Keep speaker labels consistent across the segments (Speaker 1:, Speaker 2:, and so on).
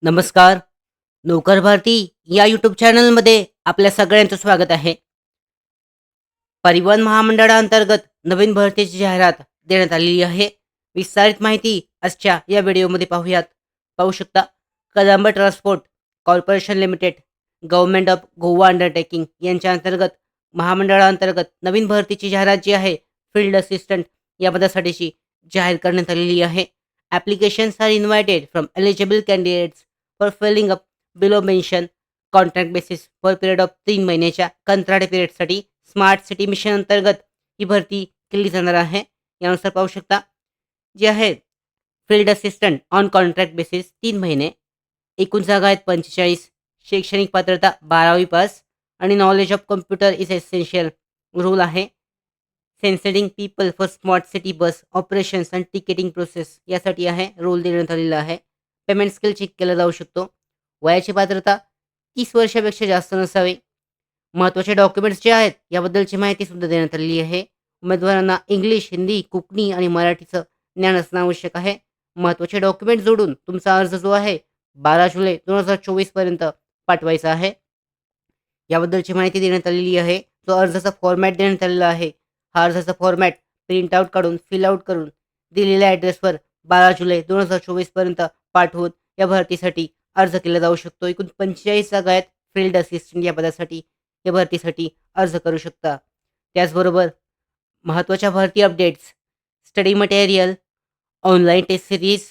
Speaker 1: नमस्कार. नोकर भारती या यूट्यूब चॅनलमध्ये आपल्या सगळ्यांचं स्वागत आहे. परिवहन महामंडळाअंतर्गत नवीन भरतीची जाहिरात देण्यात आलेली आहे. विस्तारित माहिती आजच्या या व्हिडिओमध्ये पाहूयात. पाहू शकता, कदंब transport corporation limited, government of Goa undertaking यांच्या अंतर्गत महामंडळाअंतर्गत नवीन भरतीची जाहिरात जी आहे, फील्ड असिस्टंट या पदासाठीची जाहीर करण्यात आलेली आहे. Applications are invited from eligible candidates for filling up below mention contract basis for period of 3 महिन्याच्या कंत्राटी पिरियडसाठी स्मार्ट सिटी मिशन अंतर्गत ही भरती केली जाणार आहे. यानुसार पाहू शकता, जे आहे field assistant on contract basis 3 महिने, एकूण जागा आहेत 45, शैक्षणिक पात्रता 12वी पास आणि knowledge of computer is essential. Rule आहे sensitizing people for smart city bus operations and ticketing process यासाठी आहे. रोल देण्यात आलेला आहे. पेमेंट स्किल चेक केला जाऊ शकतो. वयाची पात्रता 30 वर्षापेक्षा जास्त नसावी. महत्त्वाचे डॉक्युमेंट्स जे आहेत याबद्दलची माहिती सुद्धा देण्यात आलेली आहे. उमेदवारांना इंग्लिश, हिंदी, कोकणी आणि मराठीचं ज्ञान असणं आवश्यक आहे. महत्त्वाचे डॉक्युमेंट जोडून तुमचा अर्ज जो आहे 12 जुलै 2024 पर्यंत पाठवायचा आहे. याबद्दलची माहिती देण्यात आलेली आहे. जो अर्जाचा फॉर्मॅट देण्यात आलेला आहे, हा अर्जाचा फॉर्मॅट प्रिंट आउट काढून फिल आउट करून दिलेल्या ॲड्रेसवर 12 जुलै 2024 पर्यंत पाठवून या भरतीसाठी अर्ज केला जाऊ शकतो. एकूण 45 जागा आहेत फील्ड असिस्टंट या पदासाठी. या भरतीसाठी अर्ज करू शकता. त्याचबरोबर महत्त्वाच्या भरती updates, study material, online test series,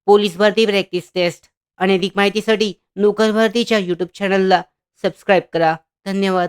Speaker 1: police भरती प्रॅक्टिस टेस्ट आणि अधिक माहितीसाठी नोकर भरतीच्या यूट्यूब चॅनलला सबस्क्राईब करा. धन्यवाद.